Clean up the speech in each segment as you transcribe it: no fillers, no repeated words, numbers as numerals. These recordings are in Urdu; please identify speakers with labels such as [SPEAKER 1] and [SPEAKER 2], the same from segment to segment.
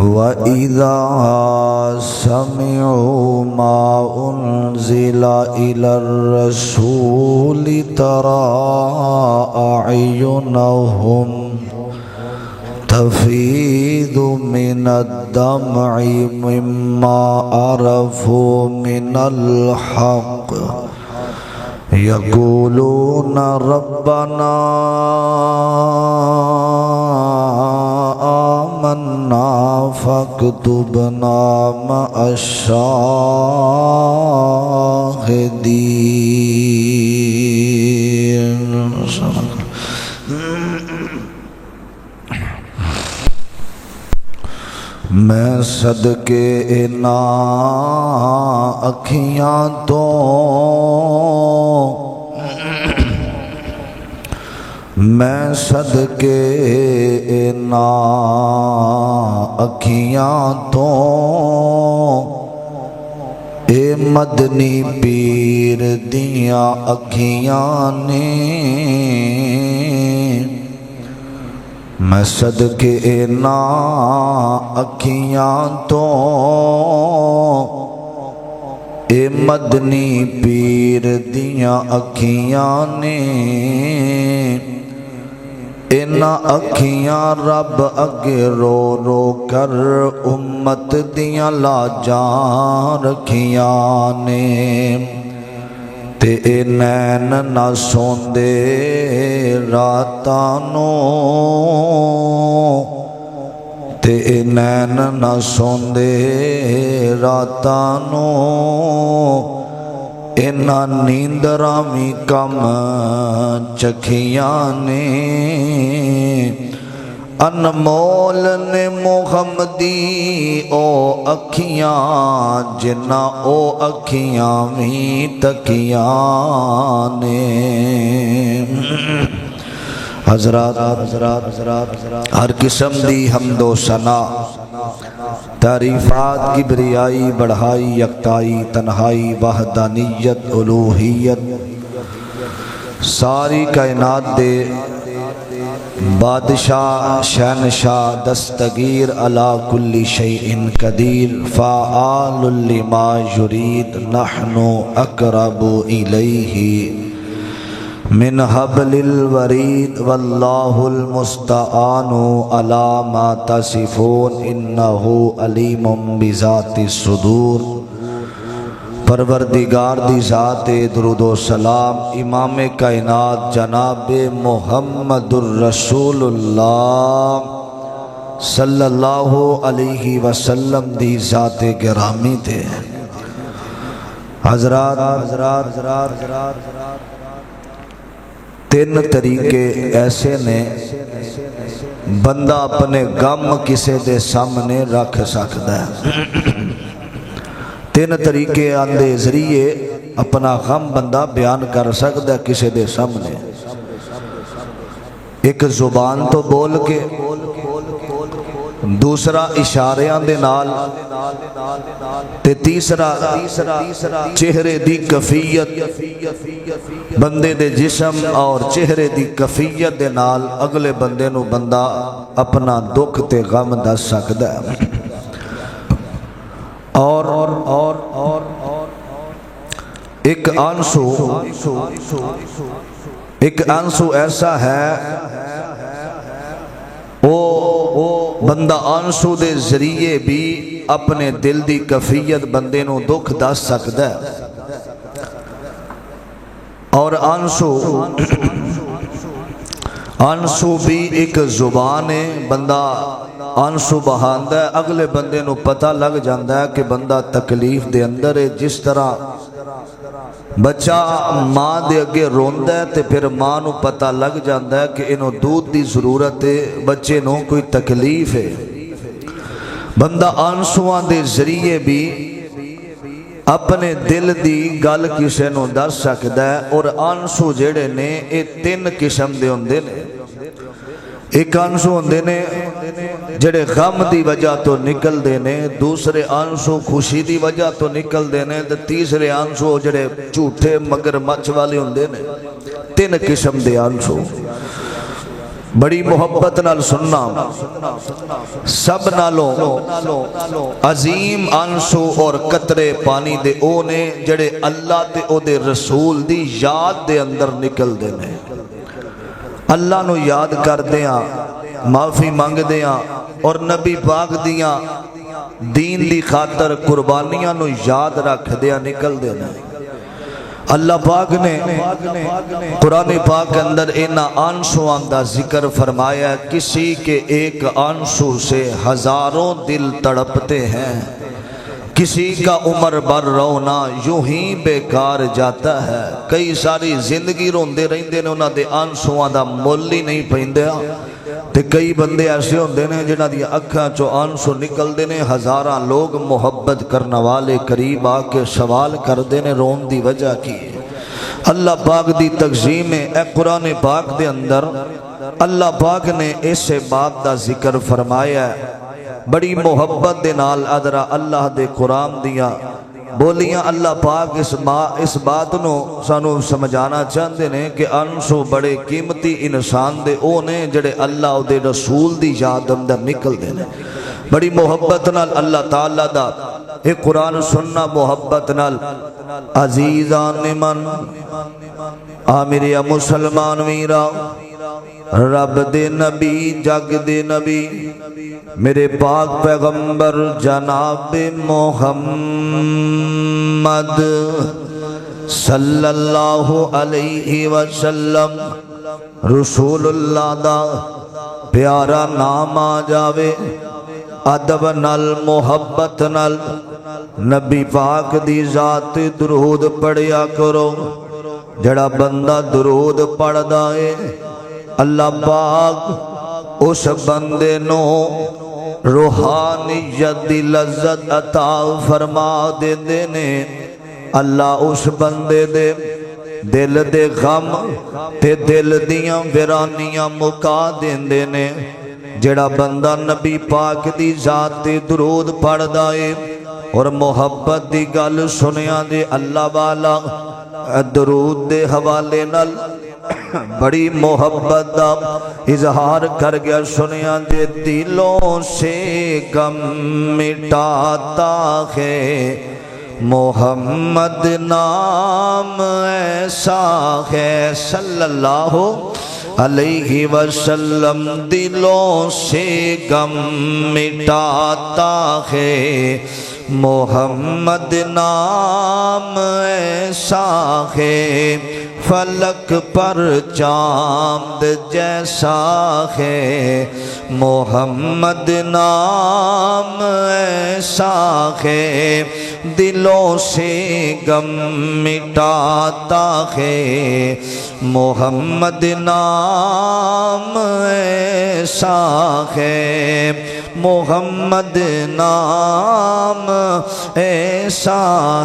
[SPEAKER 1] وَإِذَا سَمِعُوا مَا أُنزِلَ إِلَى الرَّسُولِ تَرَى أَعْيُنَهُمْ تَفِيضُ مِنَ الدَّمْعِ مِمَّا عَرَفُوا مِنَ الْحَقِّ يَقُولُونَ رَبَّنَا آمنا فاكتبنا مع الشاهدين. میں صدقے انا اکھیاں تو میں صدقے انا اکھیاں تو اے مدنی پیر دیاں اکھیاں نے میں صدقے انا اکھیاں تو اے مدنی پیر دیاں اکھیاں نے اینا اکھیاں رب اگے رو رو کر امت دیاں لاجاں رکھیاں نے تے اے نین نہ سوندے راتانوں تے اے نین نہ سوندے راتانوں اینا نیندرامی کم چکھیاں نے انمول نے محمدی او اکھیاں جنہ او اکھیاں بھی تکیاں نے حضرات ہر قسم دی حمد و ثنا تعریفات کبریائی بڑھائی یکتائی تنہائی وحدانیت الوہیت ساری کائنات دے بادشاہ شہنشاہ دستگیر علی کل شیء قدیر فعال لما یرید نحن اقرب الیہ من حبل الورید واللہ المستعان علی ما تصفون انہ علیم بذات الصدور پروردگار دی ذات درود و سلام امام کائنات جناب محمد الرسول اللہ صلی اللہ علیہ وسلم دی ذات گرامی تے حضرات تین طریقے ایسے نے بندہ اپنے غم کسے دے سامنے رکھ سکتا ہے تین طریقے آندے ذریعے اپنا غم بندہ بیان کر سکتا ہے کسے دے سامنے ایک زبان تو بول کے دوسرا اشاریاں دے نال تے تیسرا چہرے دی کفیت بندے دے جسم اور چہرے دی کفیت دے نال اگلے بندے نو بندہ اپنا دکھ تے غم دس سکتا ہے اور ایک آنسو ایسا ہے وہ بندہ آنسو دے ذریعے بھی اپنے دل دی کفیت بندے نو دکھ دس سکتا ہے اور آنسو بھی ایک زبان ہے بندہ آنسو بہاندہ ہے اگلے بندے نو پتہ لگ جاندہ ہے کہ بندہ تکلیف دے اندر ہے جس طرح بچہ ماں دے اگے روندہ ہے تے پھر ماں نو پتہ لگ جاندہ ہے کہ انہوں دودھ دی ضرورت ہے بچے نو کوئی تکلیف ہے بندہ آنسوان دے ذریعے بھی اپنے دل دی گل کسے نو دس سکتا ہے اور آنسو جڑے نے یہ تین قسم دے ہوندے نے ایک آنسو ہوندے نے جڑے غم دی وجہ تو نکل دینے دوسرے آنسو خوشی دی وجہ تو نکل دینے تیسرے آنسو جڑے جھوٹے مگر مچ والے ہوندے نے تین قسم دے آنسو بڑی محبت نال سننا سب نالوں عظیم آنسو اور قطرے پانی دے او نے جڑے اللہ تے او دے رسول دی یاد دے اندر نکل دے نے اللہ نو یاد کر دیاں معافی مانگ دیاں اور نبی پاک دیاں دین دی خاطر قربانیاں نو یاد رکھ دیاں نکل دے نے اللہ پاک نے قرآن پاک کے اندر اینا آنسوان دا ذکر فرمایا کسی کے ایک آنسو سے ہزاروں دل تڑپتے ہیں کسی کا عمر بھر رونا یوں ہی بیکار جاتا ہے کئی ساری زندگی روندے رہندے نے انہاں دے آنسوان دا مول ہی نہیں پیندیا تے کئی بندے ایسے ہوندے نے جنہاں دی اکھاں چو آنسو نکل دے نے ہزاراں لوگ محبت کرنا والے قریب آ کے سوال کر دے نے رون دی وجہ کی اللہ پاک دی تقسیم اے قرآن پاک دے اندر اللہ پاک نے اس بات دا ذکر فرمایا ہے بڑی محبت دے نال ادرا اللہ دے قرآن دیا بولیاں اللہ پاک اس بات نو سانو سمجھانا چاہتے نے کہ انسو بڑے قیمتی انسان دے او نے جڑے اللہ دے رسول دی یاد اندر نکل دے نے بڑی محبت نال اللہ تعالیٰ دا اے قرآن سننا محبت نال عزیزان من آمریا مسلمان ویرا رب دے نبی جگ دے نبی میرے پاک پیغمبر جناب محمد صلی اللہ علیہ وسلم رسول اللہ دا پیارا نام آ جاوے ادب نال محبت نال نبی پاک دی ذات درود پڑھیا کرو جڑا بندہ درود پڑھدا ہے اللہ پاک اس بندے نو روحانیت دی لذت عطا فرما دے دینے اللہ اس بندے دے دل دے غم تے دل دیاں ویرانیاں مکا دیندے نے جڑا بندہ نبی پاک دی ذات تے درود پڑھدا ہے اور محبت دی گل سنیا دے اللہ والا درود دے حوالے نال بڑی محبت دا اظہار کر گیا سنیا دے دلوں سے غم مٹاتا ہے محمد نام ایسا ہے صلی اللہ علیہ وسلم دلوں سے غم مٹاتا ہے محمد نام ایسا ہے فلک پر چاند جیسا ہے محمد نام ایسا ہے دلوں سے غم مٹاتا ہے محمد نام ایسا ہے محمد نام ایسا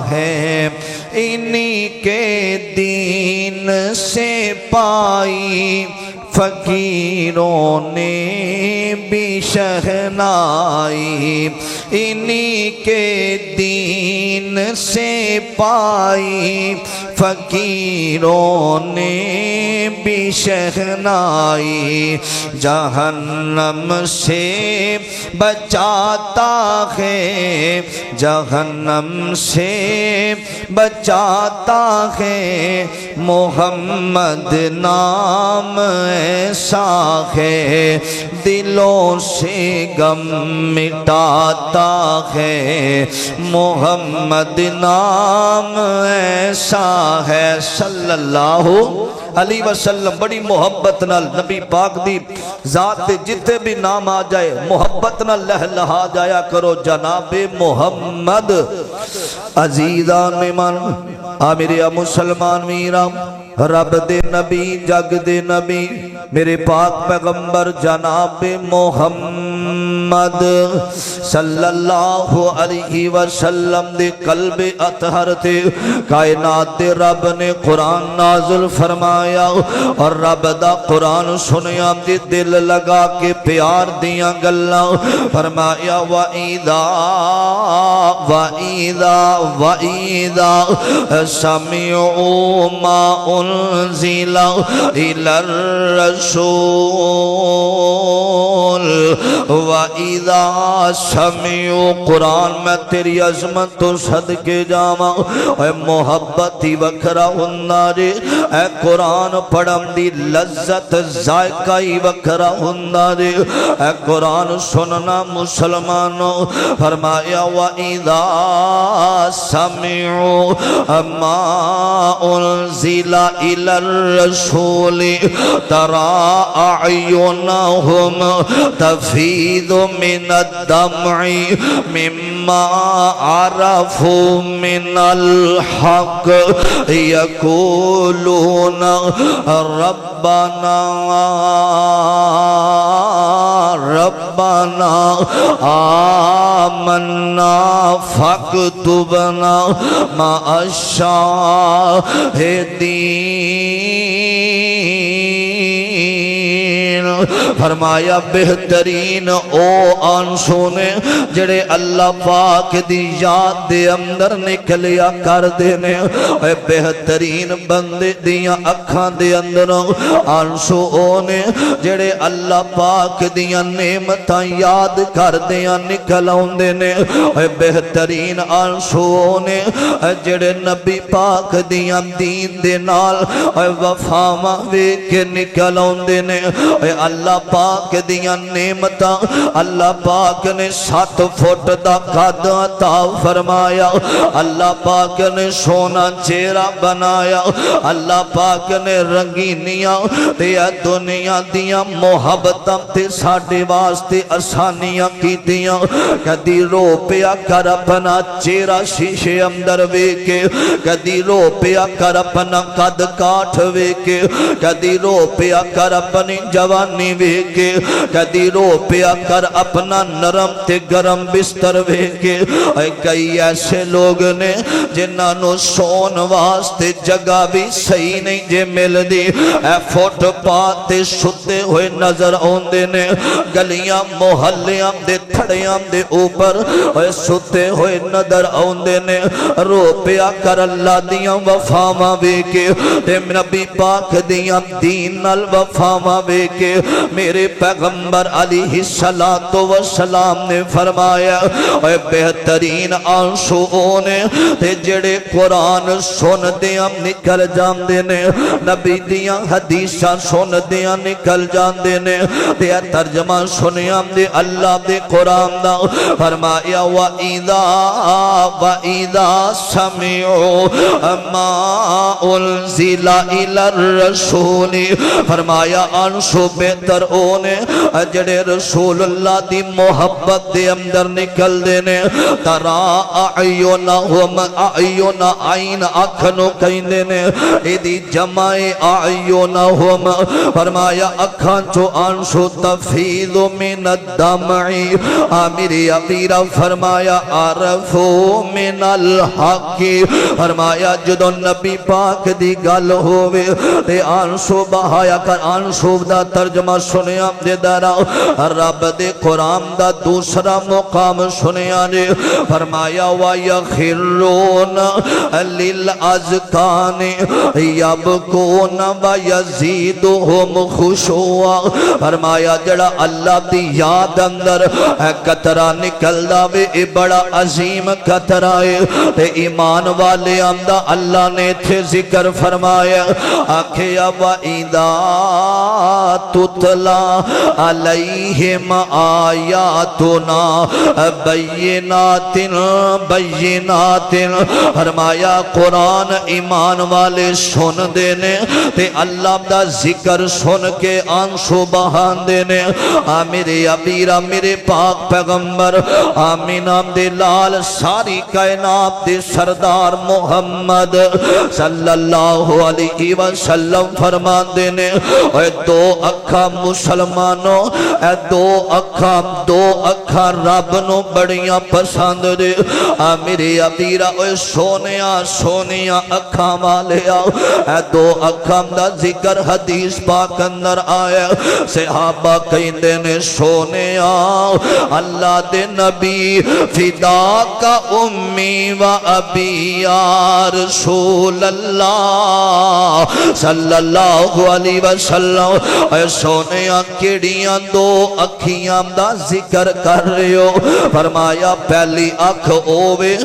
[SPEAKER 1] ہے انہی کے دین سے پائی فقیروں نے بھی شہنائی انہی کے دین سے پائی فقیروں نے بھی شہنائی جہنم سے بچاتا ہے جہنم سے بچاتا ہے محمد نام ایسا ہے دلوں سے غم مٹاتا ہے محمد نام ایسا ہے صلی اللہ علیہ وسلم بڑی محبت نال نبی پاک دی ذات جتے بھی نام آ جائے محبت نال لہلہا جایا کرو جناب محمد عزیزان من آمریا مسلمان میرام رب دے نبی جگ دے نبی میرے پاک پیغمبر جناب محمد محمد صلی اللہ علیہ وسلم دے قلب اطہر تے کائنات دے رب نے قرآن نازل فرمایا اور رب دا قرآن سنیا دے دل لگا کے پیار دیاں گلاں فرمایا وَإِذَا سَمِعُوا مَا أُنزِلَ إِلَى الرَّسُولِ وَإِذَا سَمِعُوا قرآن میں تیری عظمت تو صدقے جاواں اے محبتی وکھرا ہندا جے اے قرآن پڑھن دی لذت ذائقہ ہی وکھرا ہندا جے اے قرآن سننا مسلمانوں فرمایا وَإِذَا سَمِعُوا مَا أُنزِلَ إِلَى الرَّسُولِ تَرَى أَعْيُنَهُمْ تَفِيضُ مِنَ الدَّمْعِ مِمَّا عَرَفُوا مِنَ الْحَقِّ يَقُولُونَ رَبَّنَا آمنا فاكتبنا مع الشاهدين فرمایا بہترین او آنسو نے جڑے اللہ پاک دی یاد دے اندر نکلیا کر دینے اے بہترین بندے دیاں اکھاں دے اندر آنسو او نے جڑے اللہ پاک دیاں نعمتاں یاد کر دیاں نکل آؤندے نے اے بہترین آنسو او نے جڑے نبی پاک دیاں دین دے نال اے وفاواں ویکھ کے نکل آؤندے نے اے اللہ پاک دیاں نعمتاں اللہ پاک نے 7 فٹ دا قد عطا فرمایا اللہ پاک نے سونا چہرہ بنایا اللہ پاک نے رنگینیاں تے دنیا دیاں محبتاں تے ساڈے واسطے آسانیاں کیتیاں کدی رو پیا کر اپنا چہرہ شیشے اندر ویکھ کے کدی رو پیا کر اپنا قد کاٹھ ویکھ کے کدی رو پیا کر اپنی جوانی ویکھ کے کدی رو پیا کر اپنا نرم تے گرم بستر ویکھ کے اے کئی ایسے لوگ نے جنہاں نو سون واسطے جگہ بھی صحیح نہیں جے مل دی اے فٹ پاتھ تے ستے ہوئے نظر آوندے نے گلیاں محلیاں دے تھڑیاں دے اوپر اے ستے ہوئے نظر آوندے نے رو پیا کر اللہ دیاں وفاواں ویکھ کے تے نبی پاک دیاں دین نال وفاواں ویکھ کے میرے پیغمبر علیہ السلام نے فرمایا اے بہترین آنسو نے تے جڑے قرآن سن دیاں نکل جاندے نے نبی دیاں حدیثاں سن دیاں نکل جاندے نے تے ترجمہ سنیاں دے اللہ دے قرآن دا فرمایا وَإِذَا سَمِعُوا مَا أُنزِلَ إِلَى الرَّسُولِ فرمایا آنسو بہتر اونے جڑے رسول اللہ دی محبت دے اندر نکل دینے ترا اعینہم اعین عین اکھنو کہیں دینے ایدی جمع اعینہم فرمایا اکھاں چو آنسو تفیض من الدمع آمیری ابیرہ فرمایا عرفو من الحق فرمایا جدو نبی پاک دی گل ہوئے تے آنسو بہایا کر آنسو دا ترجمہ سنیا دے دارا رب دے قرآن دا دوسرا مقام سنیا نے فرمایا وَيَخِرُّونَ لِلْأَذْقَانِ يَبْكُونَ وَيَزِيدُهُمْ خُشُوعًا فرمایا جڑا اللہ دی یاد اندر قطرہ نکل داوے اے بڑا عظیم قطرہ ہے تے ایمان والے آمدہ اللہ نے تھے ذکر فرمایا آکھیا وَإِذَا تُتْلَى عَلَيْهِمْ آیاتنا بینات فرمایا قرآن ایمان والے سن دینے تے اللہ دا ذکر سن کے آنسو بہان دینے میرے ابیرہ میرے پاک پیغمبر آمین دے لال ساری کائنات دے سردار محمد صلی اللہ علیہ وسلم فرمان دینے اے دو اکھا مسلمانوں اے دو اکھاں رب نو بڑیاں پسند دے میرے ابیرا اوے سونیاں اکھاں والے آؤ اے دو اکھاں دا ذکر حدیث پاک اندر آیا صحابہ کہندے نے سونیاں اللہ دے نبی فدا کا امی و ابی یا رسول اللہ صلی اللہ علیہ وسلم اے سونیاں کیڑیاں دو اکھیاں دا ذکر کر رہے ہو فرمایا پہلی اکھ اوے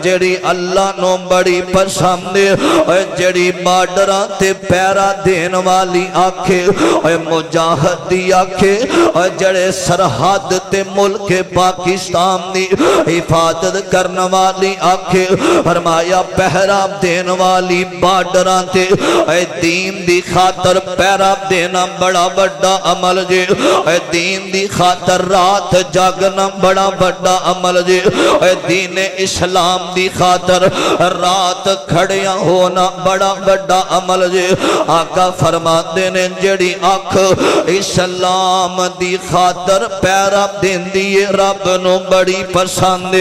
[SPEAKER 1] جڑی اللہ نو بڑی پسند جڑی بارڈراں تے پیرا دین والی آکھے مجاہد دی آکھے جڑے سرحد تے ملک پاکستان دی حفاظت کرنے والی آکھے فرمایا پہرا دین والی بارڈراں تے دین دی خاطر پیرا دینا بڑا بڑا عمل جے دین دی خاطر رات جاگنا بڑا بڑا عمل جے دین اسلام دی خاطر رات کھڑیاں ہونا بڑا بڑا عمل جے آقا فرماتے نے جڑی آنکھ اسلام دی خاطر پیرا دین دیئے رب نو بڑی پسند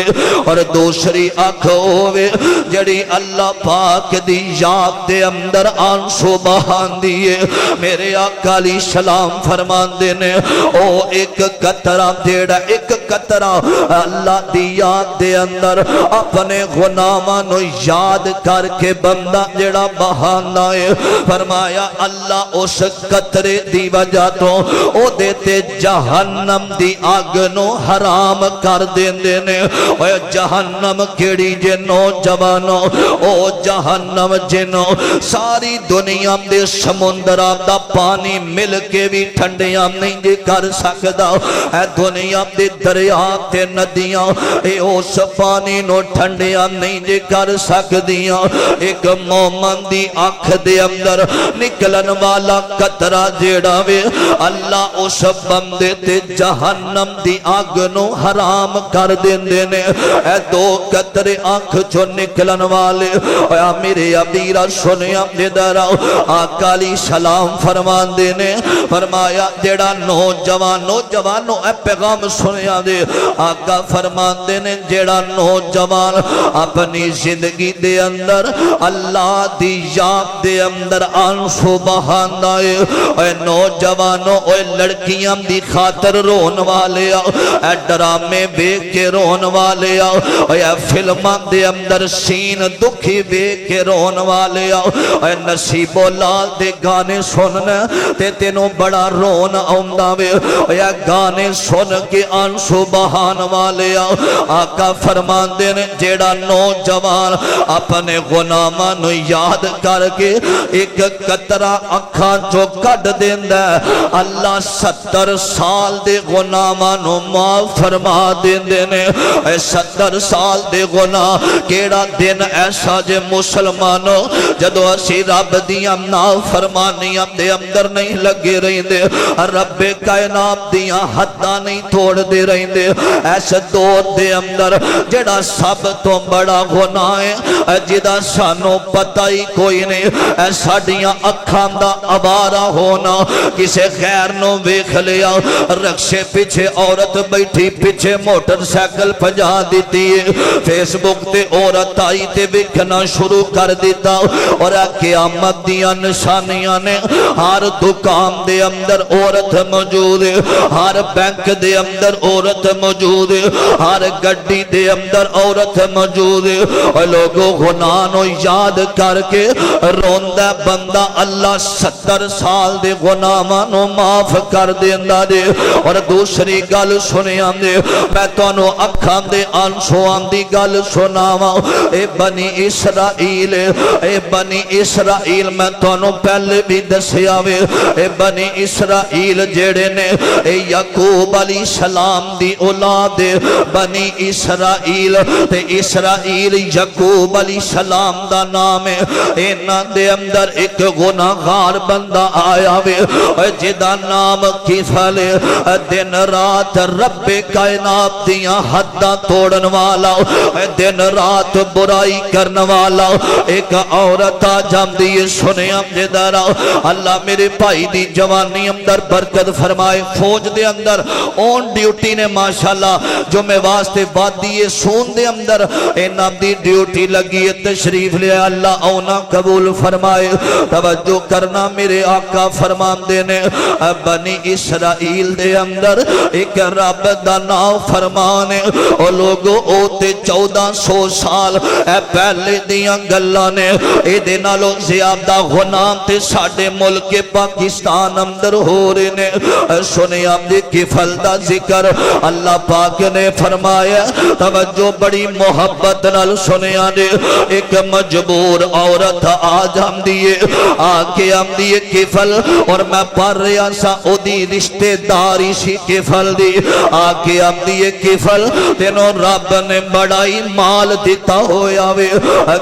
[SPEAKER 1] اور دوسری آنکھ ہوئے جڑی اللہ پاک دی یاد دے اندر آنسو بہان دیئے میرے آقا علیہ السلام فرماتے نے او ایک قطرہ دیڑا ایک قطرہ اللہ دی یاد دے اندر اپنے غلامانو یاد کر کے بندہ جڑا بہانا ہے فرمایا اللہ اس قطرے دی وجہ تو او دیتے جہنم دی آگنو حرام کر دین دینے اے جہنم کیڑی جنو جوانو او جہنم جنو ساری دنیا دے سمندرہ دا پانی مل کے بھی ٹھنڈیاں نہیں دے کر سکدا اے دنیا دے دریا تے ندیاں اے اس پانی نو ٹھنڈیاں نہیں دے کر سکدیاں ایک مومن دی آنکھ دے اندر نکلن والا قطرہ جیڑا وے اللہ اس بندے تے جہنم دی آگ نو حرام کر دین دینے اے دو قطرے آنکھ جو نکلن والے اے میرے ابیرہ سنیا دے دراؤ آقا علیہ السلام فرمان دینے فرمایا جیڑا نوجوانو اے پیغام سنیا دے آقا فرمان دینے جیڑا نوجوان اپنی زندگی دے اندر اللہ دی یاد دے اندر آنسو بہان دائے اے نوجوانو اے لڑکیاں دی خاطر رون والے آؤ اے ڈرامے بے کے رون والے آؤ اے فلمان دے اندر سین دکھی بے کے رون والے آؤ اے نصیب و لال دے گانے سننے تے تینوں بڑا رون آمداوے اے گانے سن کے آنسو بہان والے آؤ آقا فرمان دینے جیڑا نوجوان اپنے غلامانو یاد کر کے ایک قطرہ اکھاں جو کٹ دیندہ اللہ 70 سال دے غلامانو معاف فرما دیندے نے 70 سال دے غلام کیڑا دن ایسا جے مسلمانو جدو اسی رب دیاں نافرمانیاں دے اندر نہیں لگے رہی دے رب کائنات دیاں حدہ نہیں توڑ دے رہی دے ایسے دور دے اندر جڑا سب تو بڑا گناہ ہے جدا سانو پتہ ہی کوئی نہیں ایسا دیاں اکھاں دا عبارہ ہونا کسے غیر نو ویکھ لیا رکشے پیچھے عورت بیٹھی پیچھے موٹر سیکل پجا دیتی ہے فیس بک تے عورت آئی تے ویکھنا شروع کر دیتا اور قیامت دیاں نشانیاں نے ہر دکان دے اندر عورت موجود ہے ہر بینک دے اندر عورت موجود ہے ہر گڈی دے اندر عورت موجود ہے اور لوگوں گناہ نو یاد کر کے روندہ بندہ اللہ 70 سال دے گناہ نو معاف کر دیندہ دے اور دوسری گل سنیاں دے میں تو انو اکھاں دے آنسوان دی گل سناواں اے بنی اسرائیل میں تو انو پہلے بھی دسیاوے اے بنی اسرائیل جیڑے نے اے یعقوب علیہ السلام دی دی اولاد بنی اسرائیل تے اسرائیل یعقوب علیہ السلام دا نام ہے انہاں دے اندر ایک گناہگار بندہ آیا وے جدا نام کفل دن رات رب کائنات دیاں حداں توڑن والا دن رات برائی کرن والا ایک عورت آ جاندی ہے سنیا جدارا اللہ میرے بھائی دی جوانی اندر برکت فرمائے فوج دے اندر اون ڈیوٹی نے ماشاءاللہ جو میں واسطے وادی سون دے اندر انہاں دی ڈیوٹی لگی ہے تشریف لے اللہ اونا قبول فرمائے توجہ کرنا میرے آقا فرمان دینے بنی اسرائیل دے اندر ایک رب دا نام فرمانے او لوگو اوتے 1400 سال اے پہلے دیاں گلانے اے دے نالو زیادہ غنام تے ساڑے ملک پاکستان اندر ہو رہے نے سنے آپ دے کفل دا ذکر اللہ پاک نے فرمایا توجہ بڑی محبت نال سنے آنے ایک مجبور عورت آج ہم دیئے آکے ہم دیئے کفل اور میں پڑھ رہا سا او دی رشتے داری سی کفل دی آکے ہم دیئے کفل تینوں رب نے بڑائی مال دیتا ہویا وے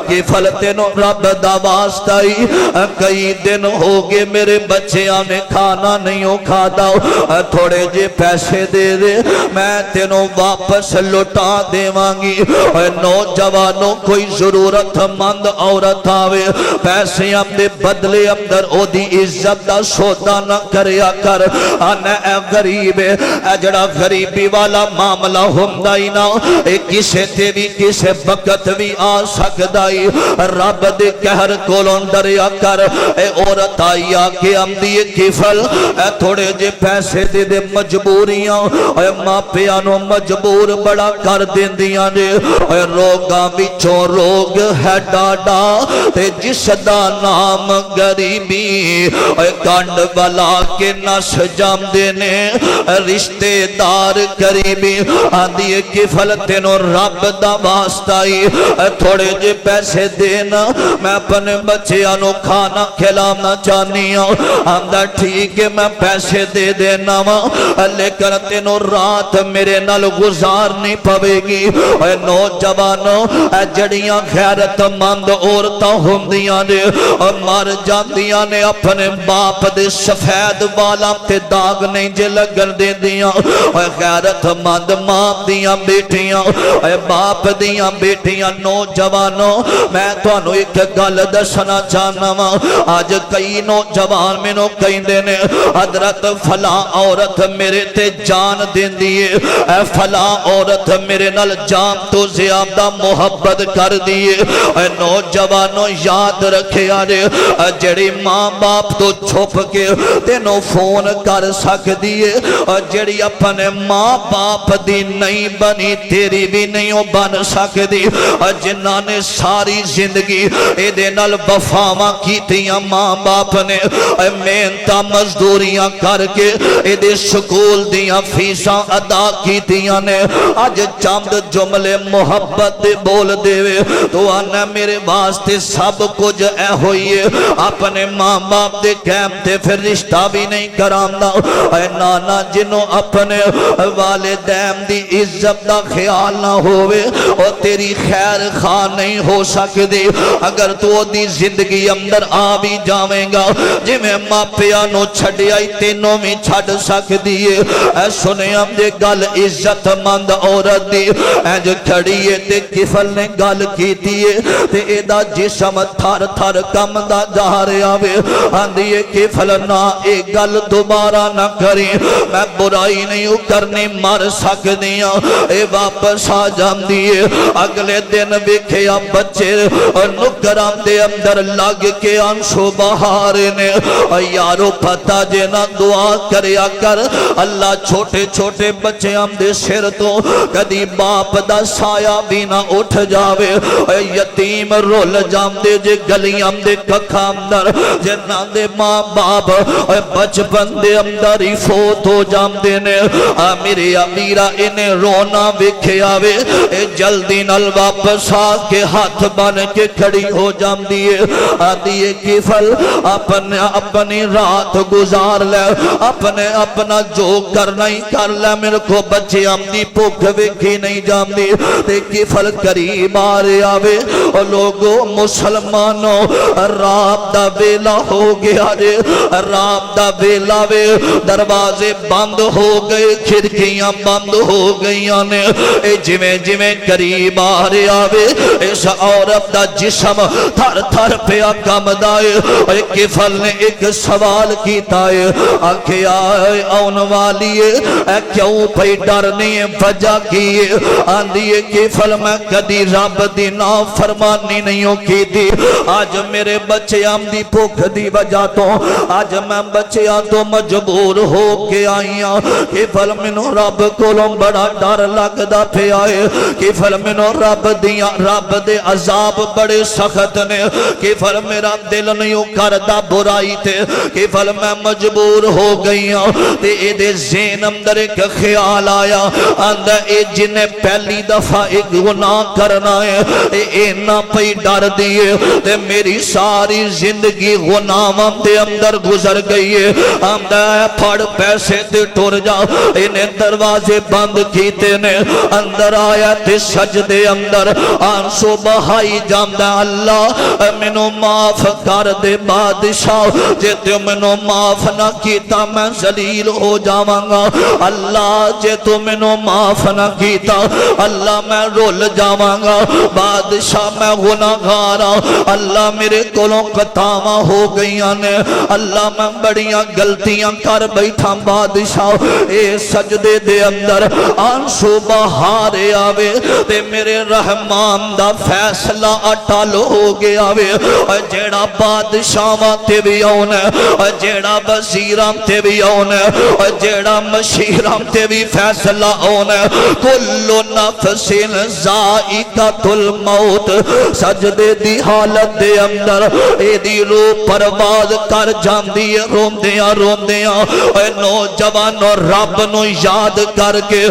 [SPEAKER 1] کفل تینوں رب دا واسطائی کئی دن ہوگے میرے بچے ہمیں کھانا نہیں ہو کھاتا تھوڑے جے پیسے دے دے میں تینوں واپس لٹا دے مانگی نوجوانوں کوئی ضرورت مند عورت آوے پیسے ہم دے بدلے اندر او دی عزت دا سودا نہ کریا کر آنے اے غریب اے جڑا غریبی والا معاملہ ہمدائی نا اے کسے تے بھی کسے وقت بھی آ سکدائی رب دے کہر کولون دریا کر اے عورت آئی آکے ہم دیئے کفل اے تھوڑے جے پیسے دے دے مجبوریاں اے ماں پیانو مجبور بڑا کر دین دیاں نے اے روگاں بچوں روگ ہے ڈاڈا تے جس دا نام غریبی اے کانڈ بلا کے نس جام دینے رشتے دار قریبی آدھیے کفل تینوں رب دا واسطائی تھوڑے جے پیسے دینا میں اپنے بچے آنو کھانا کھلانا چاہنی ہوں آمدہ ٹھیک ہے میں پیسے دے دینا لیکن تینوں رات میرے نال گزارنی پوے گی نوجوانوں جڑیاں غیرت مند عورتاں ہوندیاں نے مر جاندیاں نے اپنے باپ دے سفید والا تے داغ نہیں جے لگن دے دیاں غیرت مند ماں دیاں بیٹیاں باپ دیاں بیٹیاں نوجوانوں میں توانو ایک گل دسنا چاہنا آج کئی نوجوان میں نو کہیں دینے حضرت فلاں عورت میرے تے جان دین دیئے اے فلاں عورت میرے نال جان تو زیادہ محبت کر دیئے اے نوجوانوں یاد رکھے آرے جڑی ماں باپ تو چھپ کے تینوں فون کر سک دیئے جڑی اپنے ماں باپ دی نہیں بنی تیری بھی نہیں بن سک دی جنہاں نے ساری زندگی اے دے نال وفاواں کیتیاں ماں باپ نے محنتاں مزدوریاں کر کے اے دے سکول دیاں فیساں ادا کیتیاں نے آج چند جملے محبت دے بول دے تو آنا میرے واسطے سب کچھ اے ہوئیے اپنے ماں باپ دے قیم تے پھر رشتہ بھی نہیں کرامنا اے نانا جنوں اپنے والدین دی عزت دا خیال نہ ہوئے اور تیری خیر خواہ نہیں ہو سکتی اگر تو دی زندگی اندر آ بھی جاویں گا جی میں ماں پیانو چھڑی آئی تینوں میں چھڑ سکتی ہے اے سنے ہم دے گل عزت مند عورت دی اے جو کھڑی ہے تے کفل نے گل کی دیئے تے اے دا جسم تھر تھر کم دا جا رہے آوے آندھیے کفل نہ اے گل دوبارہ نہ کری میں برائی نہیں کرنی مر سکدیاں اے واپس آ جام دیئے اگلے دن بکھیا بچے نکرام دے اندر لگ کے آنسو بہارے نے یارو پتہ جینا دعا کریا کر اللہ چھوٹے چھوٹے بچے ہم دے سر تو کدی باپ دا سایہ بھی نہ اٹھ جاوے یتیم رول جام دے جے گلی ہم دے ککھا اندر جنہ دے ماں باپ بچپن دے اندر ہی فوت ہو جام دے نے میرے امیرہ انہیں رونا بکھے آوے جلدی نل واپس آ کے ہاتھ بن کے کھڑی ہو جام دیئے آدھیے کفل اپنی رات گزار لے اپنا جو کرنا ہی کر لے میرے کو بچے آمدی بھوک ویکھی نہیں جاندی تے کفل قریب آ رہے آوے اور لوگوں مسلمانوں رات دا ویلا ہو گیا جے رات دا ویلا وے دروازے بند ہو گئے کھڑکیاں بند ہو گئیاں نے اے جویں جویں قریب آ رہے آوے اس عورت دا جسم تھر تھر پیا کمدا ہے اے کفل نے ایک سوال کیتا ہے آکھے آئے آن والی اے کیوں پہ ڈرنی وجہ کی آندھی کفل میں کدی رب دی نافرمانی نہیں کی دی آج میرے بچے آمدی بھوک دی وجہ تو آج میں بچیاں تو مجبور ہو کے آئیاں کفل منو رب کولوں بڑا ڈر لگ دا پہ آئے کفل منو رب دے عذاب بڑے سخت نے کفل میرا دل نہیں کردہ برائی تے کفل میں مجبور ہو گئیاں تے اے دے زین اندر ایک خیال آیا اندر اے جنہیں پہلی دفعہ ایک گناہ کرنا ہے اے نہ پئی ڈر دیئے تے میری ساری زندگی گناہاں دے اندر گزر گئی ہے اندر پھڑ پیسے تے ٹور جا انہیں دروازے بند کیتے نے اندر آیا تے سجدے اندر آنسو بہائی جاندہ اللہ منو معاف کر دے بادشاہ جے تو منو معاف نہ کیتا میں ذلیل ہو جاواں گا اللہ جے تو منو معاف نہ کیتا اللہ میں رول جاواں گا بادشاہ میں گناہگارا اللہ میرے کولوں خطاواں ہو گئیاں نے اللہ میں بڑیاں غلطیاں کر بیٹھا بادشاہ اے سجدے دے اندر آنسو بہارے آوے تے میرے رحمان دا فیصلہ اٹال ہو گیا وے جیڑا بادشاہ تے بھی آنے جیڑا وزیران تے بھی آنے جیڑا مشیران تے بھی فیصلہ آنے کل نفس ذائقۃ الموت سجدے دی حالت دے اندر اے دی روح پرواز کر جاندی روندیاں نوجوانوں رب نو یاد کر کے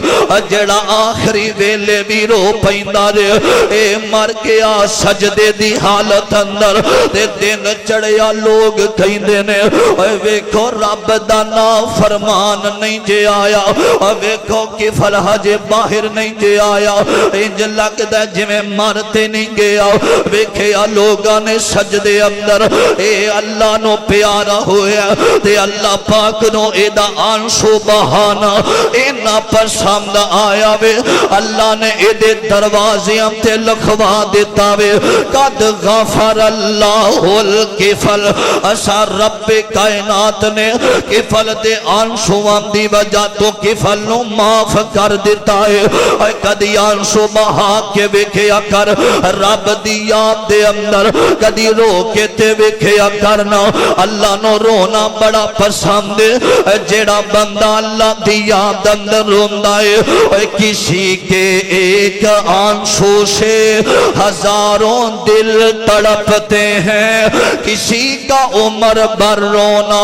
[SPEAKER 1] جیڑا آخری ویلے بھی رو پیندا رے اے مر گیا سجدے دی حالت اندر تے دن چڑھیا لوگ کہندے نے اے ویکھو رب دا نافرمان نہیں جے آیا اے ویکھو کفل ہجے باہر نہیں جے آیا انج لگدا جویں مرتے نہیں گیا ویکھیا لوگاں نے سجدے اندر اے اللہ نو پیارا ہویا تے اللہ پاک نو اے دا آنسو بہانا اینا پسند آیا وے اللہ نے اے دے دروازیاں تے لکھوا دیتا وے قد غفر اللہ الکفل اسا رب کائنات نے کفل دے آنسوان دی وجہ تو کفل نو معاف کر دیتا ہے اے کدی آنسو بہا کے ویکھیا کر رب دی یاد دے اندر کدی رو کے تے ویکھیا کرنا اللہ نو رونا بڑا پسند ہے جیڑا بندہ اللہ دی یاد اندر روندا ہے اے کسی کے ایک آنسو سے ہزاروں دل تڑپتے ہیں کسی کا عمر بھر رونا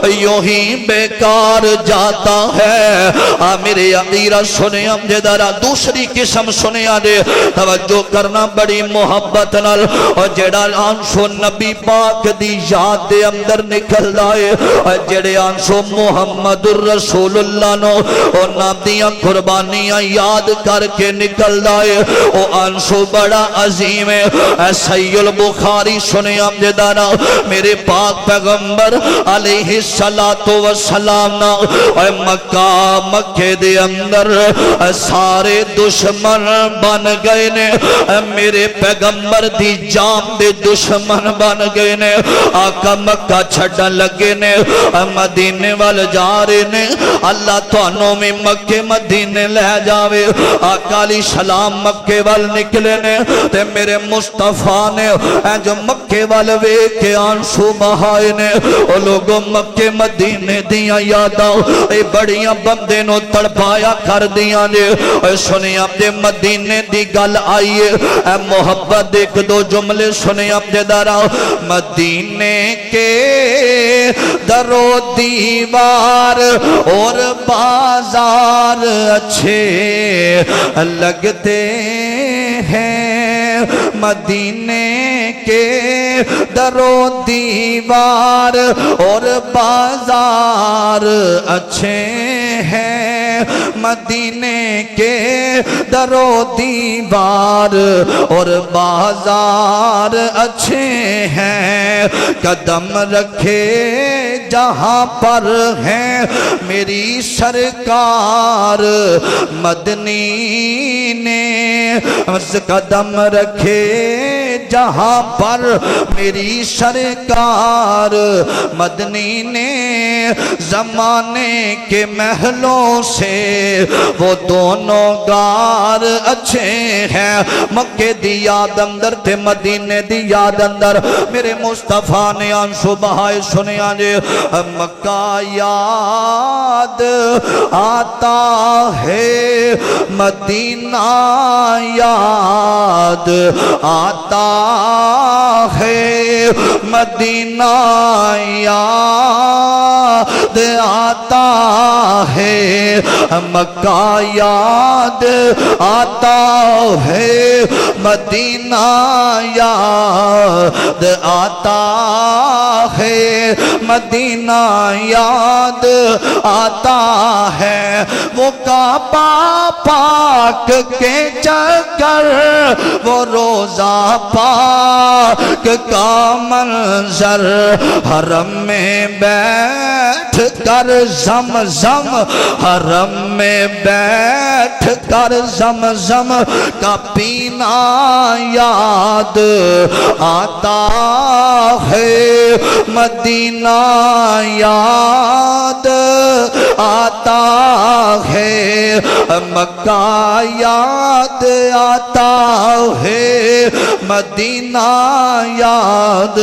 [SPEAKER 1] یوں ہی بیکار جاتا ہے میرے عقیرہ سنے ہم جدارہ دوسری قسم سنے آدھے توجہ کرنا بڑی محبت نال اور جڑا آنسو نبی پاک دی یاد دے اندر نکل دائے جڑے آنسو محمد الرسول اللہ نو اور نام دیاں قربانیاں یاد کر کے نکل دائے او آنسو بڑا عظیم ہے صحیح البخاری سنے ہم جدارہ میرے پاک پیغمبر علیہ السلام نا مکے دے اندر سارے دشمن بن گئے نے میرے پیغمبر دی جان دے دشمن بن گئے نے آقا مکہ چھڑن لگے نے مدینے وال جا رہے نے اللہ توانوں میں مکے مدینے لے جاوے آقا علیہ السلام مکے وال نکلے نے تے میرے مصطفیٰ نے جو مکے وال وے کے آنسو بہائے نے او لوگوں مکے مدینے دیاں یاداں اے بڑیاں بندے نو تڑپایا کر دیاں نے اے سنی اب دے مدینے دی گل آئیے اے محبت ایک دو جملے سنی اب دے دارا مدینے کے در و دیوار اور بازار اچھے لگتے ہیں مدینے کے در و دیوار اور بازار اچھے ہیں، مدینے کے در و دیوار اور بازار اچھے ہیں، قدم رکھے جہاں پر ہیں میری سرکار مدنی نے، قدم رکھے جہاں پر میری سرکار مدنی نے، زمانے کے محلوں سے وہ دونوں گار اچھے ہیں۔ مکے دی یاد اندر تے مدینے دی یاد اندر میرے مصطفیٰ نے آنسو بہائے سنیا جے، مکہ یاد آتا ہے مدینہ یاد آتا ہے، مدینہ یاد آتا ہے، مکہ یاد آتا ہے، مدینہ یاد آتا ہے، مدینہ یاد آتا ہے، وہ کعبہ پاک کے چکر، وہ روزہ پاک کا منظر، حرم میں بیٹھ کر زمزم، حرم میں بیٹھ کر زمزم کا پینا یاد آتا ہے، مدینہ یاد آتا ہے، مکہ یاد آتا ہے، مدینہ یاد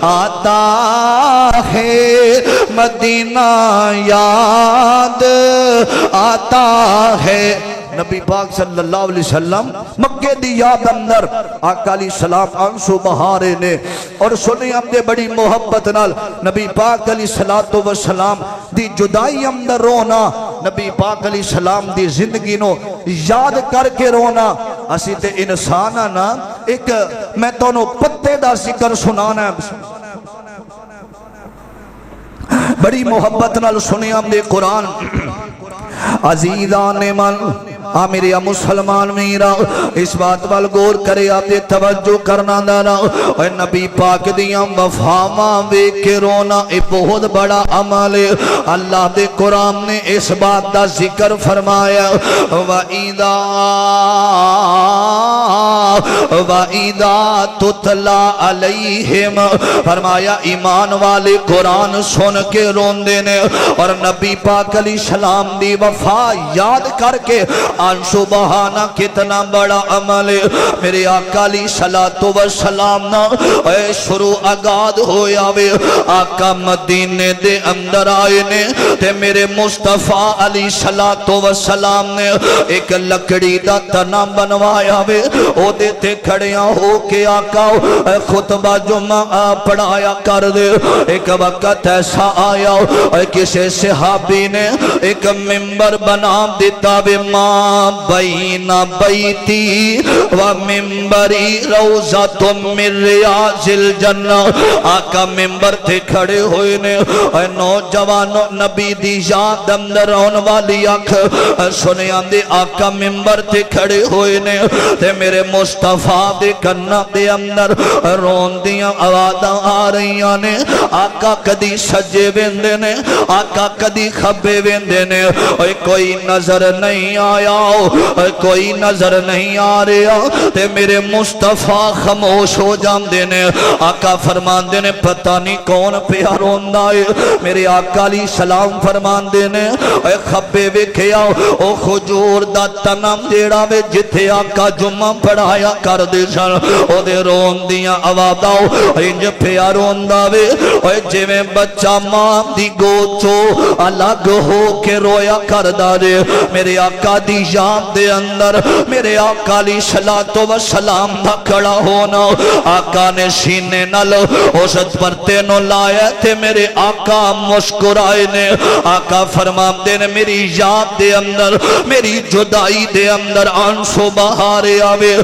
[SPEAKER 1] آتا ہے، مدینہ یاد آتا ہے۔ نبی پاک صلی اللہ علیہ وسلم مکے دی یاد اندر آقا علیہ السلام آنسو بہارے نے، اور سنی ہم دے بڑی محبت نال نبی پاک علیہ السلام دی جدائی اندر رونا، نبی پاک علیہ السلام دی زندگی نو یاد کر کے رونا۔ اسی تے انسان نا، ایک میں تونوں پتے دا ذکر سنانا ہے، بڑی محبت نال سنی ہم دے قرآن۔ عزیزان من میرا مسلمان میرا اس بات وال غور کرے، آپ دے توجہ کرنا دانا، اے نبی پاک دیاں وفاواں ویکھ کے رونا اے بہت بڑا عمل ہے۔ اللہ دے قرآن نے اس بات دا ذکر فرمایا، وَإِذَا تُتْلَى عَلَيْهِمْ، فرمایا ایمان والے قرآن سن کے روندے نے، اور نبی پاک علیہ السلام دی وفا یاد کر کے آنسو بہانا کتنا بڑا عمل ہے۔ میرے آقا علیہ السلام نا اے شروع آغاز ہویا وے، آقا مدینے دے اندر آئے نے تے میرے مصطفیٰ علیہ السلام نے ایک لکڑی دا تنا بنوایا وے، او دے تے کھڑیاں ہو کے آقا خطبہ جمعہ پڑھایا کر دے۔ ایک وقت ایسا آیا کسی صحابی نے ایک ممبر بنا دیتا وے، ماں بین بیتی و ممبری روضۃ من ریاض الجنہ، آقا ممبر تھے کھڑے ہوئے نے، اے نوجوانوں نبی دی یاد اندر آن والی آنکھ سنیاں دے، آقا ممبر تھے کھڑے ہوئے نے تے میرے مصطفیٰ دے کنہ دے اندر رون دیاں آوازاں آ رہیاں نے، آقا کدی سجے ویندے نے، آقا کدی کھبے ویندے نے، اے کوئی نظر نہیں آیا، کوئی نظر نہیں آ رہا تے میرے مصطفیٰ خاموش ہو جاندے نے۔ آقا فرماندے نے پتہ نہیں کون پیا روندا ہے، میرے آقا علیہ السلام فرماندے نے اے کھبے ویکھیا او کھجور دا تنا جیڑا وے جتھے آقا جمعہ پڑھایا کر دے سن، او دے رون دیاں آوازاں انج پیا روندا وے، اے جویں بچہ ماں دی گود چوں الگ ہو کے رویا کردا رے۔ میرے آقا دی یاد دے اندر میرے آقا علیہ السلام دا کھڑا ہونا، آقا نے سینے نال اس پرتے نو لایا تے میرے آقا مسکرائے نے۔ آقا فرماندے نے میری یاد دے اندر، میری جدائی دے اندر آنسو بہارے آوے،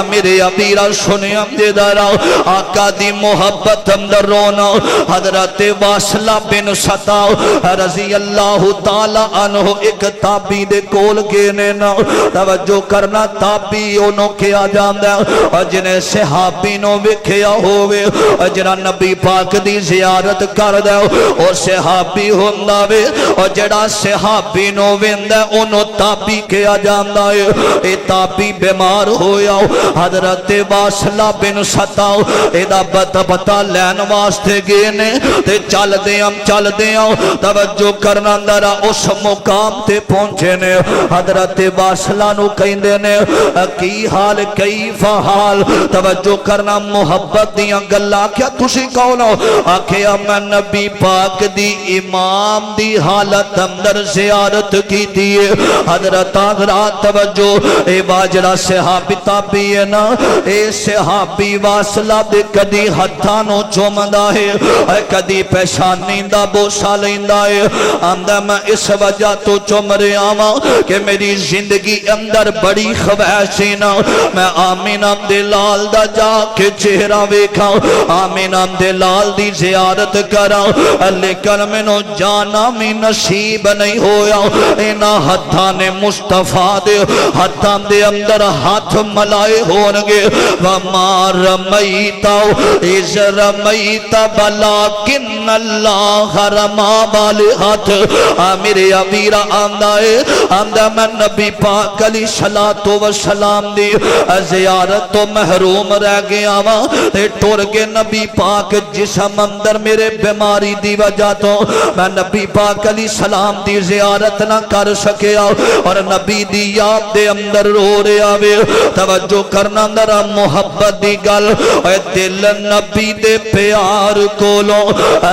[SPEAKER 1] میرے ابیرا سنیا دے دارا آقا دی محبت اندر رونا حضرت واصلہ بن ستا رضی اللہ تعالی عنہ ایک تابی دے کول گینے نا توجہ کرنا تابی انہوں کیا جاندہ اور جنہیں صحابی نو وکھیا ہوئے اور جنہ نبی پاک دی زیارت کر دے اور صحابی ہوندہ وے اور جڑا صحابی نو ویندہ انہوں تابی کیا جاندہ ہے اے تابی بیمار ہویا حضرت واصلہ بن ستا ایدہ پتہ لین واسطے گینے تے چل دیاں توجہ کرنا اندرہ اس مقام تے پہنچے نے حضرت واصلہ نو کہیں دینے کی حال کیف حال توجہ کرنا محبت دیاں گلہ کیا تُسی کہو آکھیا میں نبی پاک دی امام دی حالت اندر زیارت کی دیئے حضرت آغرات توجہ اے باجرہ صحابی تابی ہے نا اے صحابی واصلہ دے کدی ہتھانوں چومدہ ہے کدی پیشانی دا بوسا لیندہ ہے اندہ میں اس وجہ تو چوم رہے آما کہ میری زندگی اندر بڑی خواہشینا میں آمین عبداللال دا جا کے چہرہ ویکھا آمین عبداللال دی زیارت کرا لیکن منو جانا میں نصیب نہیں ہویا اینا ہتھان مصطفیٰ دے ہتھان دے اندر ہاتھ ملائے ہونگے وما رمیتا از رمیتا بلیکن اللہ رما والے ہاتھ میرے ابیرہ آمدائے آمدہ میں نبی پاک علیہ السلام دی زیارت تو محروم رہ گیا تے ٹور کے نبی پاک جسم اندر میرے بیماری دی وجہ تو میں نبی پاک علیہ السلام دی زیارت نہ کر سکیا اور نبی دی یاد دے اندر رو رہے آوے توجہ کرنا اندر محبت دی گل اے دل نبی دے پیار کولو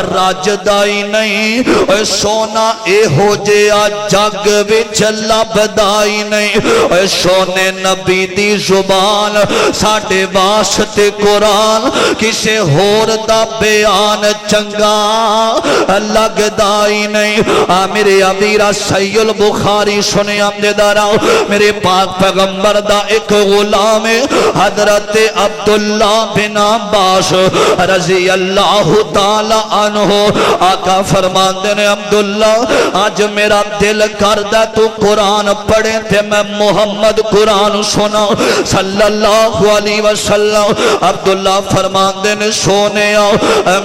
[SPEAKER 1] راج دائی نہیں اے سونا اے ہو جیا جگ وچ لبدائی نہیں اے سونے نبی دی زبان ساڑھے واسطے قرآن کسے ہور دا بیان چنگا لگ دائی نہیں میرے ابیرہ سی البخاری سنے آمدے دارا میرے پاک پیغمبر دا ایک غلام حضرت عبداللہ بن عباس رضی اللہ تعالی عنہ آقا فرماندے نے عبداللہ آج میرا دل کردہ تو قرآن پڑھیں تھے میں محمد قرآن سنا صلی اللہ علیہ وسلم عبداللہ فرماندے نے سونے آؤ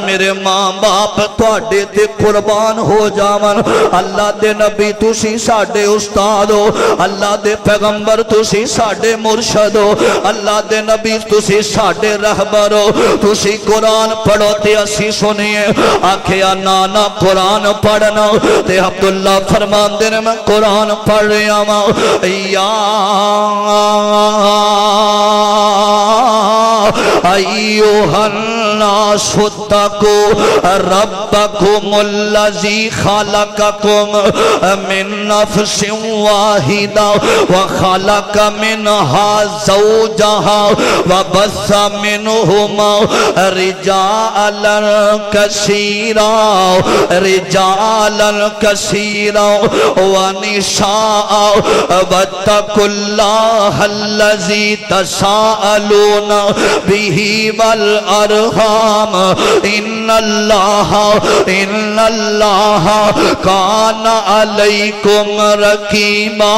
[SPEAKER 1] میرے ماں باپ توڑے تے قربان ہو جاون اللہ دے نبی تسی ساڑے استاد ہو اللہ دے پیغمبر تسی ساڑے مرشد ہو اللہ دے نبی تسی ساڑے رہبر ہو تسی قرآن پڑھو تے اسی سنیے آکھیا نانا قرآن پڑھنا تے عبداللہ فرماندے نے میں قرآن پڑھ رہا ہوں یا ایوہ الناس اتقوا ربکم الذی خلقکم من نفس واحدہ وخلق منها زوجها وبث منهما رجالا كثيرا ونساء واتقوا الله الذي تساءلون به والأرحام إن الله كان عليكم رقيبا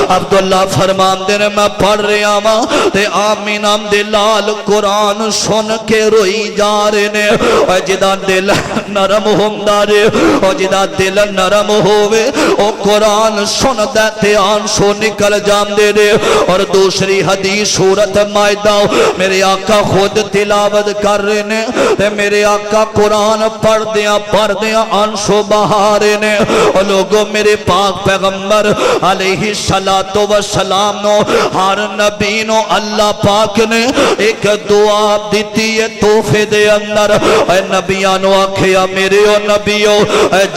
[SPEAKER 1] عبداللہ فرماندے نے میں پڑھ رہا ہوں تے آمین عبداللال قرآن سن کے روئی جا رہے نے اور جدا دل نرم ہمدارے اور جدا دل نرم ہوئے اور قرآن سن دیتے آنسو نکل جام دے دے اور دوسری حدیث سورت مائدہ میرے آقا خود تلاوت کر رہے نے تے میرے آقا قرآن پڑھ دیا آنسو بہارے نے اور لوگوں میرے پاک پیغمبر علیہ السلام نو ہر نبی نو اللہ پاک نے ایک دعا دیتی ہے توفے دے اندر اے نبیانو آکھیا میرے او نبیو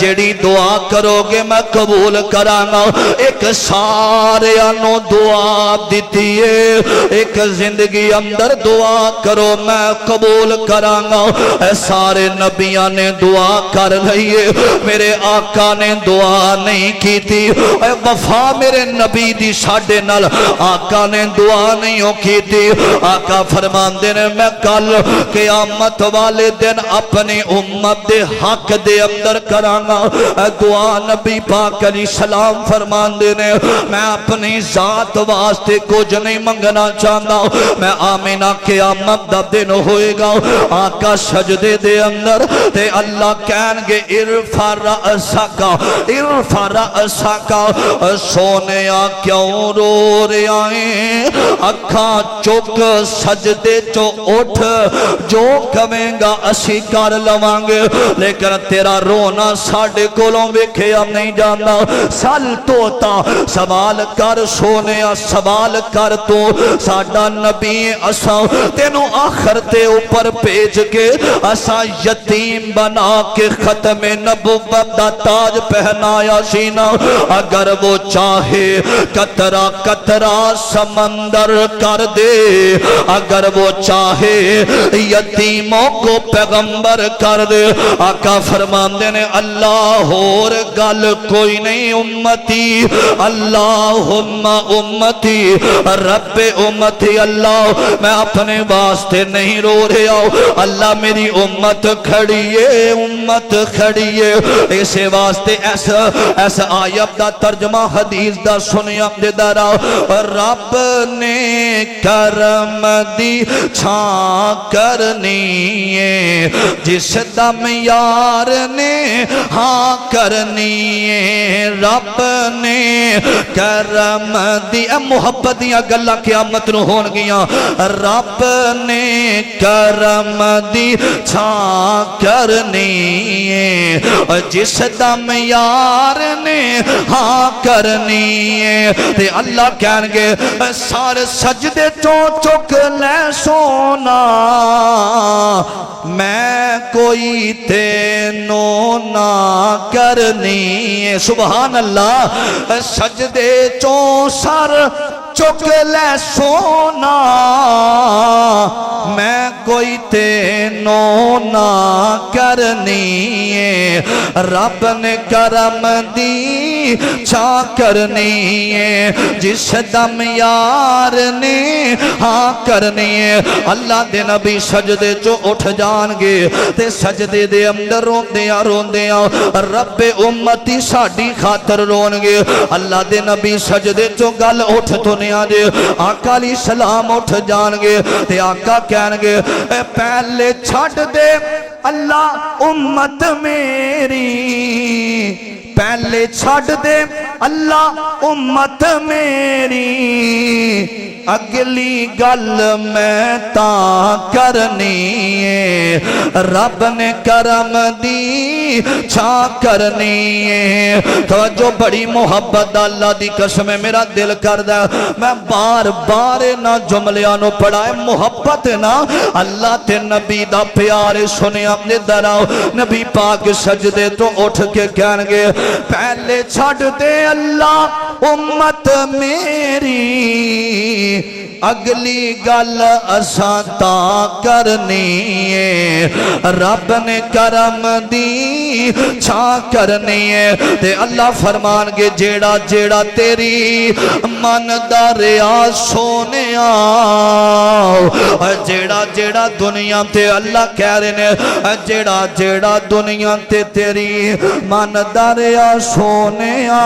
[SPEAKER 1] جڑی دعا کرو گے میں قبول کرانا ایک سارے انو دعا دیتی ہے ایک زندگی اندر دعا کرو میں قبول کرانگا۔ اے سارے نبیان نے دعا کر لئیے، میرے آقا نے دعا نہیں کی تھی۔ اے وفا میرے نبی دی ساڈے نال آقا نے دعا نہیں کی تھی۔ آقا فرماندے نے میں کل قیامت والے دن اپنی امت دے حق دے اندر کرانگا دعا۔ نبی پاک علیہ السلام فرماندے نے میں اپنی ذات واسطے کچھ نہیں منگنا چاہتا، میں آمینہ قیامت دا دن ہوئے گا آقا سجدے دے اندر تے اللہ کہن گے ارفع رأسکا ارفع رأسکا، سونیا کیوں رو رہے اکھاں چک سجدے چو اٹھ، جو کمیں گا اسی کر لوانگے، لیکن تیرا رونا ساڑھے کولوں ویکھے ہم نہیں جانا۔ سال توتا سوال کر سونیا سوال کر تو، ساڑھا نبی اساں تینوں آخر تے اوپر پیج کے اساں یتیم بنا کے ختم نبوت دا تاج پہنایا سینا۔ اگر وہ چاہے قطرہ قطرہ سمندر کر دے، اگر وہ چاہے یتیموں کو پیغمبر کر دے۔ آقا فرماندے نے اللہ اور گل کوئی نہیں امتی، اللہم امتی رب امتی۔ اللہ میں اپنے واسطے نہیں رو رہا، اللہ میری امت کھڑی ہے امت کھڑی ہے۔ اسے واسطے ایسا آیت دا ترجمہ حدیث دا سنیا دے درا، رب نے کرم دی چھان کرنی ہے، جس دم یار نے ہاں کرنی ہے، رب نے کرم دی محبت دیا گلہ قیامت نو ہون گیا، رب نے کرم دی چھان کرنی ہے، جس دم یار نے ہاں کرنی ہے۔ تے اللہ کہن گے سارے سجدے چک لے سونا، میں کوئی تینوں نہ کرنی ہے۔ سبحان اللہ، سجدے سر چک لے سونا، میں کوئی تینوں نہ کرنی ہے، رب نے کرم دی چھان کرنی ہے، جس دم یار نے ہاں کرنی ہے۔ اللہ دے نبی سجدے چو اٹھ جان گے تے سجدے دے اندر روندیاں روندیاں رب امتی ساڑی خاطر رون گے۔ اللہ دے نبی سجدے چو گل اٹھ تو دے، آقا علیہ السلام اٹھ جان گے تے آقا کہن گے پہلے چھڑ دے اللہ امت میری، پہلے چھڑ دے اللہ امت میری، اگلی گل میں تا کرنی ہے، رب نے کرم دی چھان کرنی ہے۔ توجہ بڑی محبت اللہ دی قسم میرا دل کردہ، میں بار بار نہ جملیاں نو پڑھائے محبت نا اللہ تے نبی دا پیارے سنے اپنے دراؤ۔ نبی پاک سجدے تو اٹھ کے کہن گے پہلے چھڑ دے اللہ امت میری، اگلی گل اساں تا کرنی ہے، رب نے کرم دی چھان کرنی ہے۔ تے اللہ فرمان گے جیڑا جیڑا تیری من دا ریا سونیا، جیڑا جیڑا دنیا تے اللہ کہہ رہے نے جیڑا جیڑا دنیا تے تیری من دا ریا سونیا،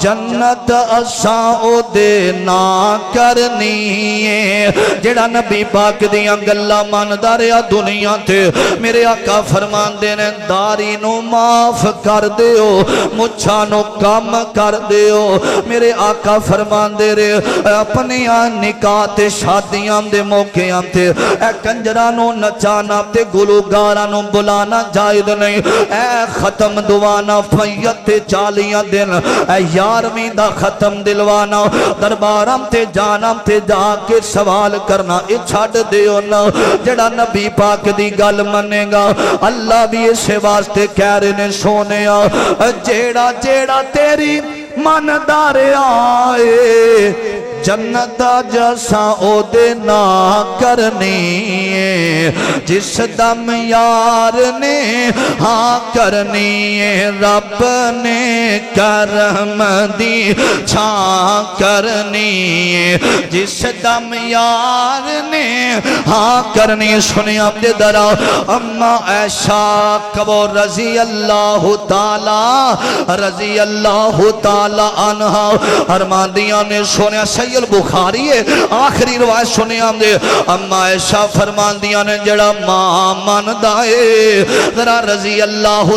[SPEAKER 1] جنت اساں او دے نا کرنی ہے۔ جیڑا نبی پاک دیاں گلہ من دا ریا دنیا تے میرے آقا فرمان دینے داری نو معاف کر دیو، مچھا نو کم کر دیو۔ میرے آقا فرمان دے رہے اپنی نکاح تے شادیاں دے موقعاں تے اے کنجرانو نچانا تے گلوگارانو بلانا جائد نہیں، اے ختم دوانا فیت تے چالیاں دن، اے یارویں دا ختم دلوانا، دربارم تے جانم تے جا کے سوال کرنا اے چھڑ دیو نا۔ جڑا نبی پاک دی گل منے گا اللہ بھی اسے واسطے کہہ رہے نے سونیا، جیڑا جیڑا تیری من دار آئے جنت جیسا او دے نہ کرنی ہے جس دم یار نے ہاں کرنی ہے رب نے کرم دی چھاں کرنی ہے جس دم یار نے ہاں کرنی ہے سنیں آپ دے درہ اما عائشہ کبو رضی اللہ تعالی عنہ ارماندیاں نے سنیا صحیح البخاری ہے آخری روایت سنیا دے اما عائشہ فرماندیاں نے جڑا ماں من دائے ذرا رضی اللہ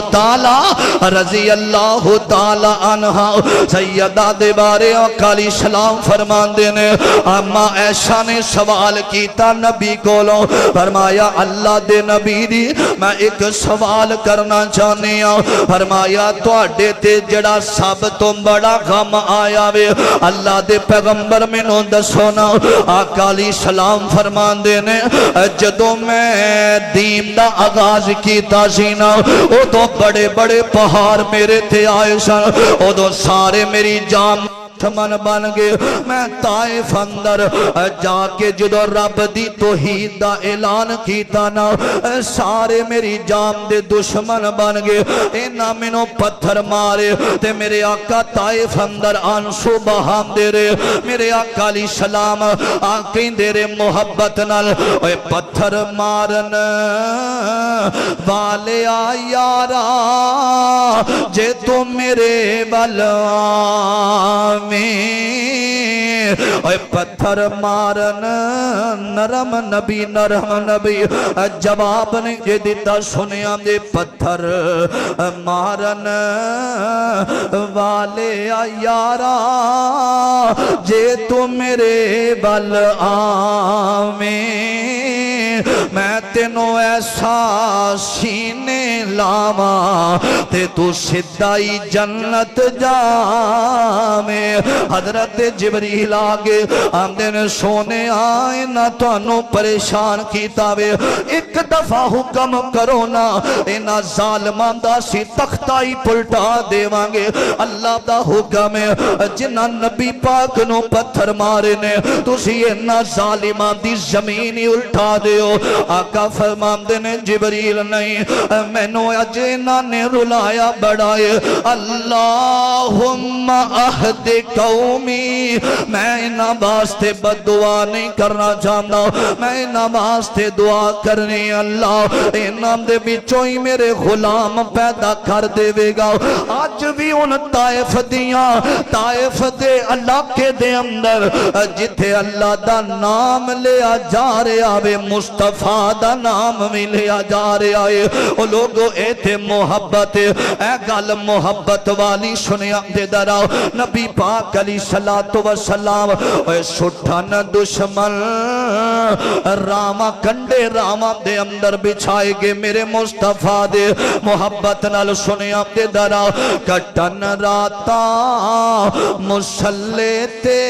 [SPEAKER 1] تعالی عنہ سیدہ دے بارے آقالی سلام فرماندے نے اما عائشہ نے سوال کیتا نبی کولوں فرمایا اللہ دے نبی دی میں ایک سوال کرنا چاہنے ہوں فرمایا تو اڈے تے جڑا سب تو بڑا غم آیا وے اللہ دے پیغمبر میں نو دسونا آقا علیہ السلام فرمان دینے جدو میں دین دا آغاز کیتا سینا او تو بڑے بڑے پہاڑ میرے تھے آئے سن او تو سارے میری جام دشمن بن گئے میں طائف اندر جا کے جدو رب دی توحید دا اعلان کیتا نا سارے میری جام دے دشمن بن گئے اینا منو پتھر مارے تے میرے آقا طائف اندر آنسو بہام دے رہے میرے آقا علیہ السلام آنکھیں دے رہے محبت نال اے پتھر مارن والے آیارا جے تو میرے بلوان اے پتھر مارن نرم نبی جواب نہیں جے دیتا سنیا دے پتھر مارن والے یارا جے تو میرے بل آمیں میں تینوں ایسا سینے لاما تے تو سدائی جنت جامے حضرت جبریل آگے آمدے نے سونے آئے نہ تو انو پریشان کیتا وے ایک دفعہ حکم کرو نا اینا ظالمان دا سی تختائی پلٹا دے وانگے اللہ دا حکم ہے جنہ نبی پاک نو پتھر مارے نے تو سی اینا ظالمان دی زمینی الٹا دے ہو آقا فرمان دے نے جبریل نہیں میں نو اجینا نے رلایا بڑھائے اللہم اہد قومی میں انہاں واسطے بد دعا نہیں کرنا چاہتا میں انہاں واسطے دعا کرنی اللہ انہاں دے بچوں ہی میرے غلام پیدا کر دے وے گا آج بھی ان طائف دیاں طائف دے علاقے دے اندر جتھے اللہ دا نام لیا جا رہا وے مصطفیٰ دا نام بھی لیا جا رہا ہے وہ لوگوں اے تھے محبت اے گل محبت والی سنیا دے دراؤ نبی پاک علیہ السلام اے سٹھن دشمن راما کنڈے راما دے اندر بچھائے گے میرے مصطفیٰ دے محبت نال سنیا دے دراؤ کٹن راتا مسلے تے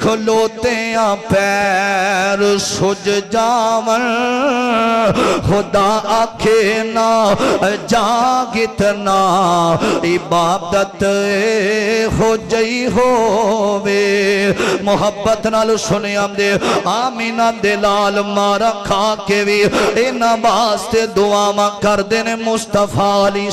[SPEAKER 1] کھلوتے ہیں پیر سج جامن خدا آکھے نا جاگتنا عبادت ہو جئی ہووے محبت نال سنیا دے آمینہ دے لال مارا کھا کے بھی اینا واسطے دعا ماں کر دینے مصطفیٰ علیہ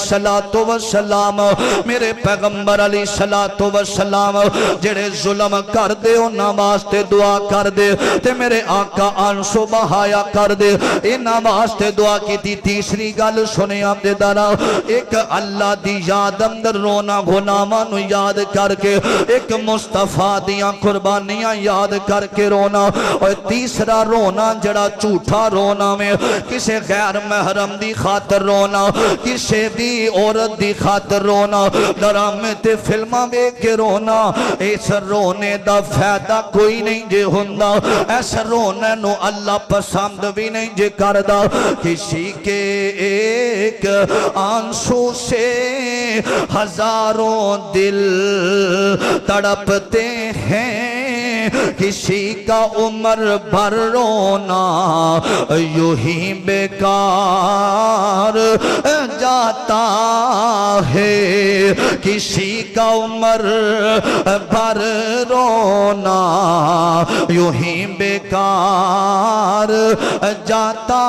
[SPEAKER 1] السلام میرے پیغمبر علیہ السلام جڑے ظلم کر دے انہاں واسطے دعا کر دے تے میرے آقا آنسو بہایا کر دے انہاں واسطے دعا کی تھی تیسری گل سنے آپ دے دارا ایک اللہ دی یاد اندر رونا غلاماں نو یاد کر کے ایک مصطفیٰ دیاں قربانیاں یاد کر کے رونا اور تیسرا رونا جڑا جھوٹا رونا میں کسے غیر محرم دی خاطر رونا کسے بھی عورت دی خاطر رونا ڈرامے تے فلماں بے کے رونا اس رونے دا فائدہ کوئی نہیں جے ہوندا ایسا رونے نو اللہ پسند بھی نہیں جے کردہ کسی کے ایک آنسو سے ہزاروں دل تڑپتے ہیں کسی کا عمر بھر رونا یوں ہی بیکار جاتا ہے، کسی کا عمر بھر رونا یوں ہی بیکار جاتا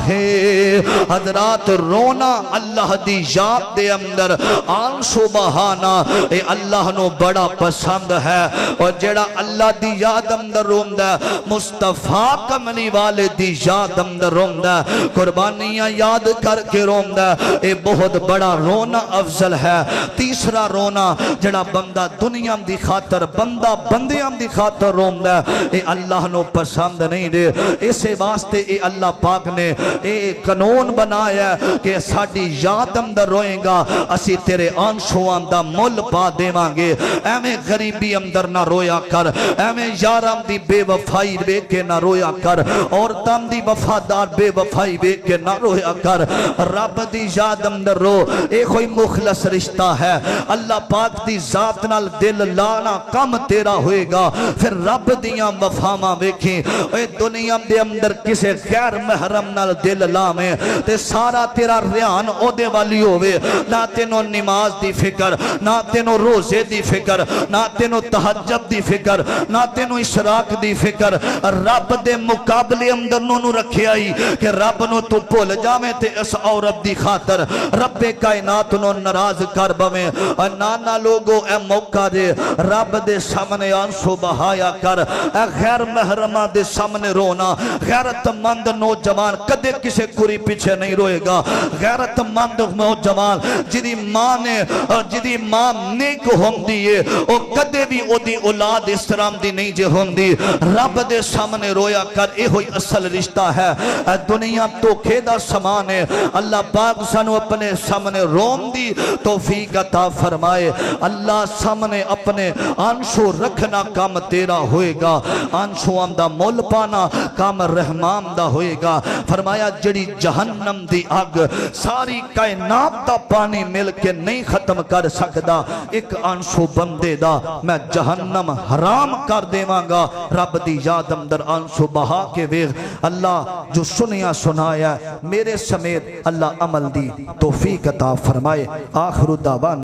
[SPEAKER 1] ہے۔ حضرات رونا اللہ دی یاد دے اندر آنسو بہانا اے اللہ نو بڑا پسند ہے، اور جڑا اللہ دی یاد اندر روندہ ہے مصطفیٰ کملی والے دی یاد اندر روندہ ہے، قربانیاں یاد کر کے روندہ ہے، اے بہت بڑا رونا افضل ہے۔ تیسرا رونا جڑا بندہ دنیا دی خاطر بندہ بندیاں دی خاطر روندہ ہے، اے اللہ نو پسند نہیں دے۔ اسے واسطے اے اللہ پاک نے اے قانون بنایا کہ ساڑی یاد اندر روئیں گا اسی تیرے آنسوان دا مل پا دیواں گے۔ ایمیں غریبی اندر نہ رویا کر، ایمیں یارم دی بے وفائی بے کے نہ رویا کر، عورتاں دی وفادار بے وفائی بے کے نہ رویا کر، رب دی یاد اندر رو۔ ایک کوئی مخلص رشتہ ہے، اللہ پاک دی ذات نال دل لانا کم تیرا ہوئے گا، پھر رب دیاں وفاواں ویکھیں۔ اے دنیا دے اندر کسے غیر محرم نال دل لامیں تے سارا تیرا ریان او دے والی ہوئے، نہ تینو نماز دی فکر، نہ تینو روزے دی فکر، نہ تینو تہجد دی فکر، نہ تینو اشراق دی فکر، رب دے مقابلے اندر نو رکھے آئی کہ رب نو تو بھول جاویں تے اس عورت دی خاطر رب کائنات نو ناراض کر بویں۔ نانا لوگو اے موقع دے رب دے سامنے آنسو بہایا کر، اے غیر محرمہ دے سامنے رونا۔ غیرت مند نوجوان کدے کسے کوری پیچھے نہیں روئے گا، غیرت مند نوجوان جدی ماں نیک ہوندی ہے او کدے بھی او دی اولاد اس طرح دی نہیں جے ہوندی۔ رب دے سامنے رویا کر، اے ہوئی اصل رشتہ ہے۔ دنیا تو کھیدہ سامان ہے، اللہ پاک سانو اپنے سامنے روم دی توفیق عطا فرمائے۔ اللہ سامنے اپنے آنسو رکھنا کام تیرا ہوئے گا، آنسو دا مول پانا کام رحمان دا ہوئے گا۔ فرمایا جڑی جہنم دی آگ ساری کائنات دا پانی مل کے نہیں ختم کر سکدا، ایک آنسو بندے دا میں جہنم حرام کر دیواں گا۔ رب دی یاد اندر آنسو بہا کے ویغ اللہ جو سنیا سنایا میرے سمیت اللہ عمل دی توفیق عطا فرمائے۔ آخر دعوان